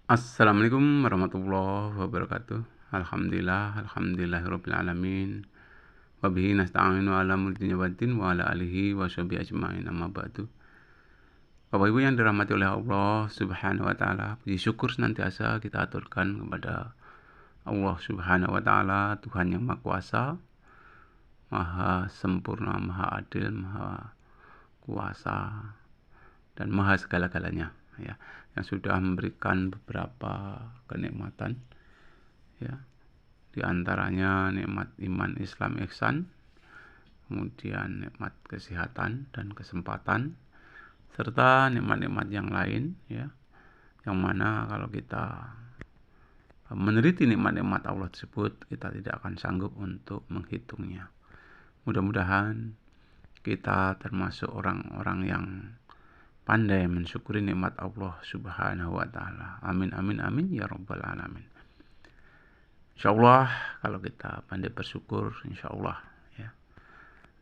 Assalamualaikum warahmatullahi wabarakatuh. Alhamdulillahirabbil alamin. Wa bihi nasta'inu ala mulki waddin wa ala alihi wa sahbihi ajmain amma ba'du. Bapak Ibu yang dirahmati oleh Allah Subhanahu wa taala, puji syukur senantiasa kita aturkan kepada Allah Subhanahu wa taala, Tuhan yang Maha Kuasa, Maha sempurna, Maha adil, Maha kuasa dan Maha segala-galanya, ya, yang sudah memberikan beberapa kenikmatan, ya, di antaranya nikmat iman, Islam, ihsan, kemudian nikmat kesehatan dan kesempatan, serta nikmat-nikmat yang lain, ya, yang mana kalau kita meneliti nikmat-nikmat Allah tersebut, kita tidak akan sanggup untuk menghitungnya. Mudah-mudahan kita termasuk orang-orang yang pandai mensyukuri nikmat Allah Subhanahu wa taala. Amin amin amin ya rabbal alamin. Insyaallah kalau kita pandai bersyukur, insyaallah, ya,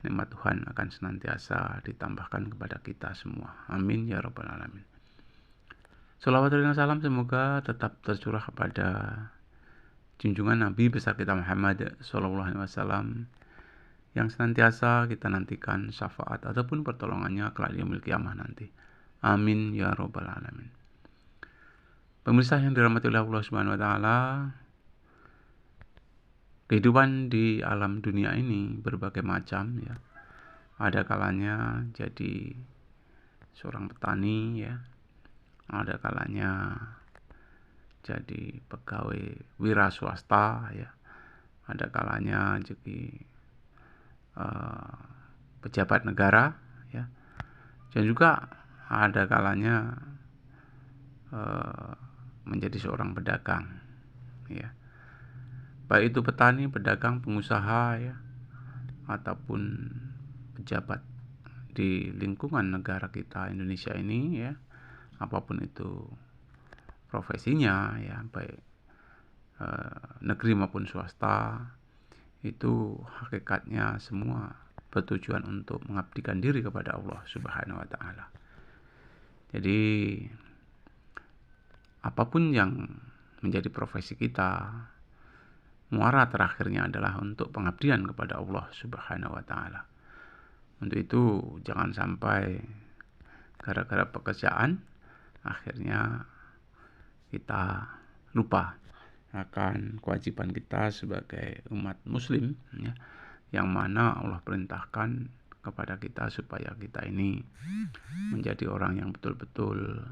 nikmat Tuhan akan senantiasa ditambahkan kepada kita semua. Amin ya rabbal alamin. Shalawat dan salam semoga tetap tercurah kepada junjungan Nabi besar kita Muhammad sallallahu alaihi wasallam yang senantiasa kita nantikan syafaat ataupun pertolongannya kelak di yaumil kiamah nanti. Amin ya rabbal alamin. Pemirsa yang dirahmati oleh Allah Subhanahu wa taala, kehidupan di alam dunia ini berbagai macam, ya. Ada kalanya jadi seorang petani, ya. Ada kalanya jadi pegawai wira swasta, ya. Ada kalanya jadi pejabat negara, ya. Dan juga ada kalanya menjadi seorang pedagang, ya. Baik itu petani, pedagang, pengusaha, ya, ataupun pejabat di lingkungan negara kita Indonesia ini, ya. Apapun itu profesinya, ya, baik negeri maupun swasta, itu hakikatnya semua bertujuan untuk mengabdikan diri kepada Allah Subhanahu wa taala. Jadi apapun yang menjadi profesi kita, muara terakhirnya adalah untuk pengabdian kepada Allah Subhanahu wa taala. Untuk itu jangan sampai gara-gara pekerjaan akhirnya kita lupa akan kewajiban kita sebagai umat muslim, ya, yang mana Allah perintahkan kepada kita supaya kita ini menjadi orang yang betul-betul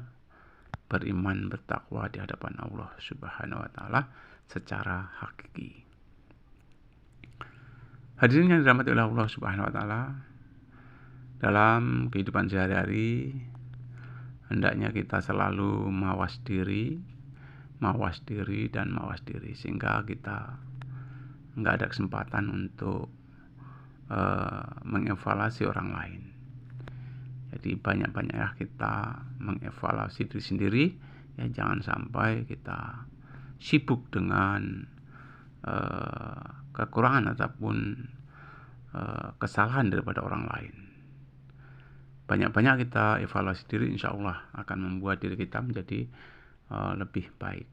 beriman, bertakwa di hadapan Allah Subhanahu wa taala secara hakiki. Hadirin yang dirahmati oleh Allah Subhanahu wa taala, dalam kehidupan sehari-hari hendaknya kita selalu mawas diri sehingga kita nggak ada kesempatan untuk mengevaluasi orang lain. Jadi banyak-banyaklah kita mengevaluasi diri sendiri, ya, jangan sampai kita sibuk dengan kekurangan ataupun kesalahan daripada orang lain. Banyak-banyak kita evaluasi diri, insya Allah akan membuat diri kita menjadi lebih baik,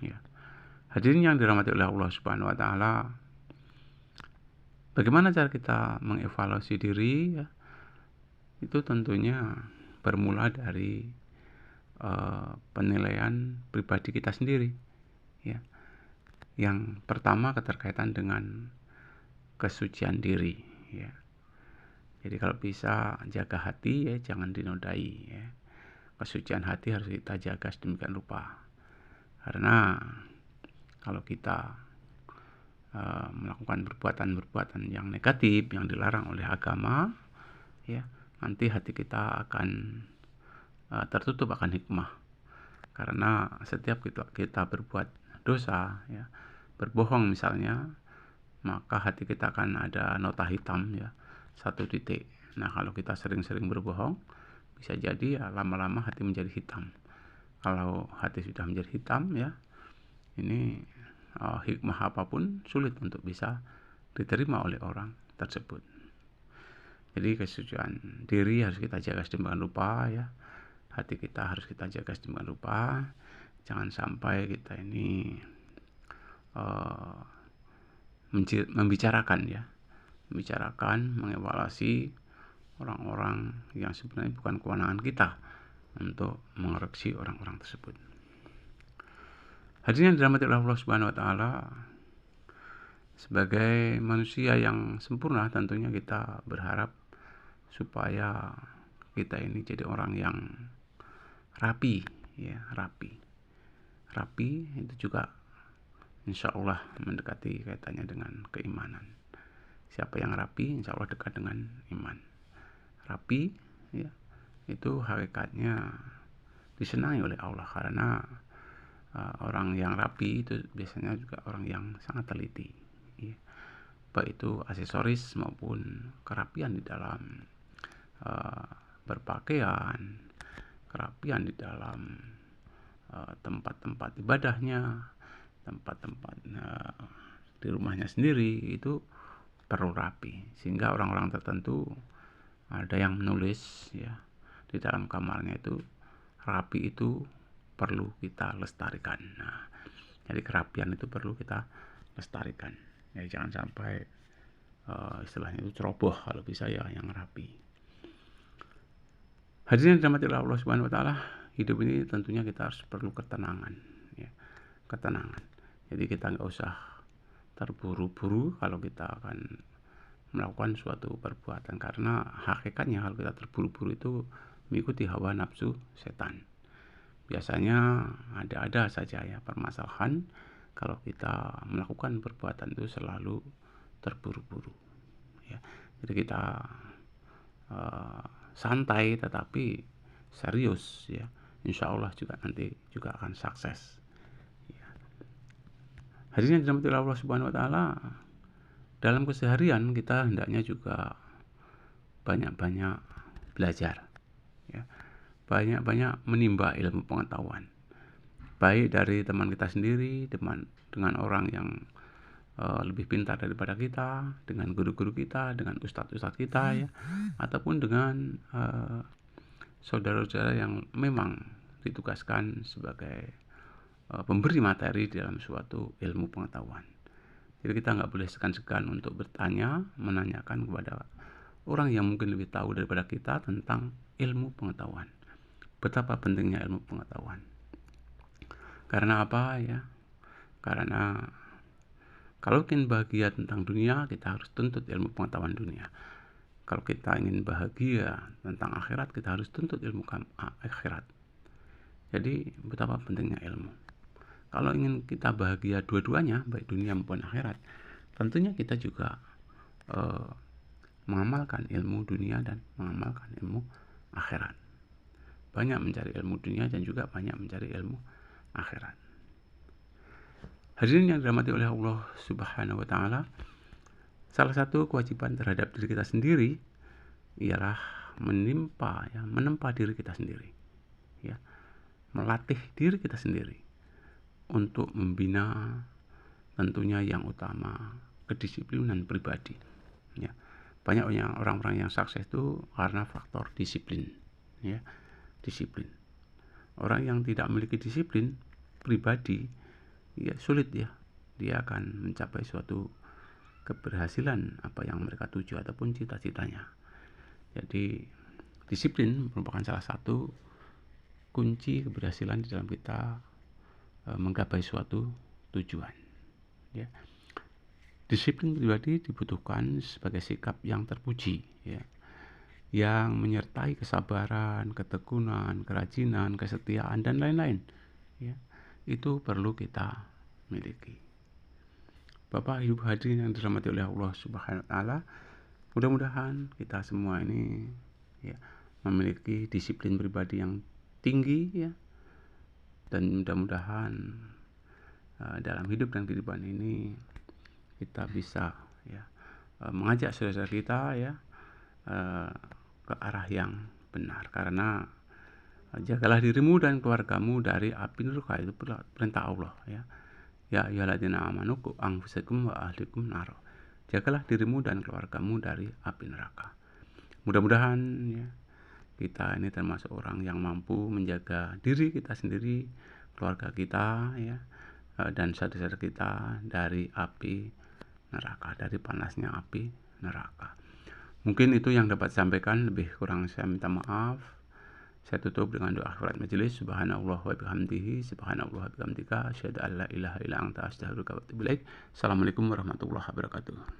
ya. Hadirin yang dirahmati oleh Allah Subhanahu wa taala, bagaimana cara kita mengevaluasi diri, ya? Itu tentunya bermula dari penilaian pribadi kita sendiri, ya. Yang pertama keterkaitan dengan kesucian diri, ya. Jadi kalau bisa jaga hati, ya, jangan dinodai, ya. Kesucian hati harus kita jaga sedemikian rupa. Karena kalau kita melakukan perbuatan-perbuatan yang negatif, yang dilarang oleh agama, ya, nanti hati kita akan tertutup akan hikmah. Karena setiap kita berbuat dosa, ya, berbohong misalnya, maka hati kita akan ada nota hitam, ya, 1 titik. Nah, kalau kita sering-sering berbohong, bisa jadi, ya, lama-lama hati menjadi hitam. Kalau hati sudah menjadi hitam, ya, ini hikmah apapun sulit untuk bisa diterima oleh orang tersebut. Jadi kesucian diri harus kita jaga sedemikian rupa, ya. Hati kita harus kita jaga sedemikian rupa. jangan sampai kita ini membicarakan, mengevaluasi orang-orang yang sebenarnya bukan kewenangan kita untuk mengoreksi orang-orang tersebut. Hadirin yang dirahmati Allah Subhanahu wa taala, sebagai manusia yang sempurna tentunya kita berharap supaya kita ini jadi orang yang rapi, rapi itu juga insya Allah mendekati kaitannya dengan keimanan. Siapa yang rapi insya Allah dekat dengan iman. Rapi itu hakikatnya disenangi oleh Allah, karena orang yang rapi itu biasanya juga orang yang sangat teliti, baik itu aksesoris maupun kerapian di dalam berpakaian, kerapian di dalam tempat-tempat ibadahnya, tempat-tempat di rumahnya sendiri, itu perlu rapi. Sehingga orang-orang tertentu ada yang menulis di dalam kamarnya itu, rapi itu perlu kita lestarikan. Nah, jadi kerapian itu perlu kita lestarikan. Ya, jangan sampai istilahnya itu ceroboh, kalau bisa yang rapi. Hadirin yang dirahmati Allah Subhanahu wa taala, hidup ini tentunya kita harus perlu ketenangan, ketenangan. Jadi kita nggak usah terburu-buru kalau kita akan melakukan suatu perbuatan, karena hakikatnya kalau kita terburu-buru itu mengikuti hawa nafsu setan. Biasanya ada saja permasalahan kalau kita melakukan perbuatan itu selalu terburu-buru. Jadi kita santai tetapi serius, insya Allah juga nanti juga akan sukses. Hadirin yang dirahmati Allah Subhanahu wa taala, dalam keseharian kita hendaknya juga banyak-banyak belajar, banyak-banyak menimba ilmu pengetahuan, baik dari teman kita sendiri, dengan orang yang lebih pintar daripada kita, dengan guru-guru kita, dengan ustadz-ustadz kita, ataupun dengan saudara-saudara yang memang ditugaskan sebagai pemberi materi dalam suatu ilmu pengetahuan. Jadi kita nggak boleh segan-segan untuk bertanya, menanyakan kepada orang yang mungkin lebih tahu daripada kita tentang ilmu pengetahuan. Betapa pentingnya ilmu pengetahuan. Karena apa Karena kalau ingin bahagia tentang dunia, kita harus tuntut ilmu pengetahuan dunia. Kalau kita ingin bahagia tentang akhirat, kita harus tuntut ilmu akhirat. Jadi betapa pentingnya ilmu. Kalau ingin kita bahagia dua-duanya, baik dunia maupun akhirat, tentunya kita juga mengamalkan ilmu dunia dan mengamalkan ilmu akhirat. Banyak mencari ilmu dunia dan juga banyak mencari ilmu akhirat. Hadirin yang dirahmati oleh Allah Subhanahu wa taala, salah satu kewajiban terhadap diri kita sendiri ialah menempa diri kita sendiri, melatih diri kita sendiri untuk membina tentunya yang utama kedisiplinan pribadi. Banyak orang-orang yang sukses itu karena faktor disiplin, disiplin. Orang yang tidak memiliki disiplin pribadi, sulit dia akan mencapai suatu keberhasilan apa yang mereka tuju ataupun cita-citanya. Jadi disiplin merupakan salah satu kunci keberhasilan di dalam kita menggapai suatu tujuan. Disiplin pribadi dibutuhkan sebagai sikap yang terpuji, yang menyertai kesabaran, ketekunan, kerajinan, kesetiaan, dan lain-lain. Itu perlu kita miliki. Bapak Ibu hadirin yang dirahmati oleh Allah Subhanahu wa taala, mudah-mudahan kita semua ini memiliki disiplin pribadi yang tinggi, dan mudah-mudahan dalam hidup dan kehidupan ini kita bisa mengajak saudara kita ke arah yang benar. Karena jagalah dirimu dan keluargamu dari api neraka, itu perintah Allah, ya ayyuhalladzina amanu qu anfusakum wa ahlikum nar. Jagalah dirimu dan keluargamu dari api neraka. Mudah-mudahan kita ini termasuk orang yang mampu menjaga diri kita sendiri, keluarga kita, ya, dan saudara kita dari api neraka, dari panasnya api neraka. Mungkin itu yang dapat sampaikan, lebih kurang saya minta maaf. Saya tutup dengan doa akhirat majelis. Subhanallah wa bihamdihi, subhanallah wa bihamdika, asyhadu an la ilaha illa anta, astaghfiruka wa atubu ilaik. Assalamualaikum warahmatullahi wabarakatuh.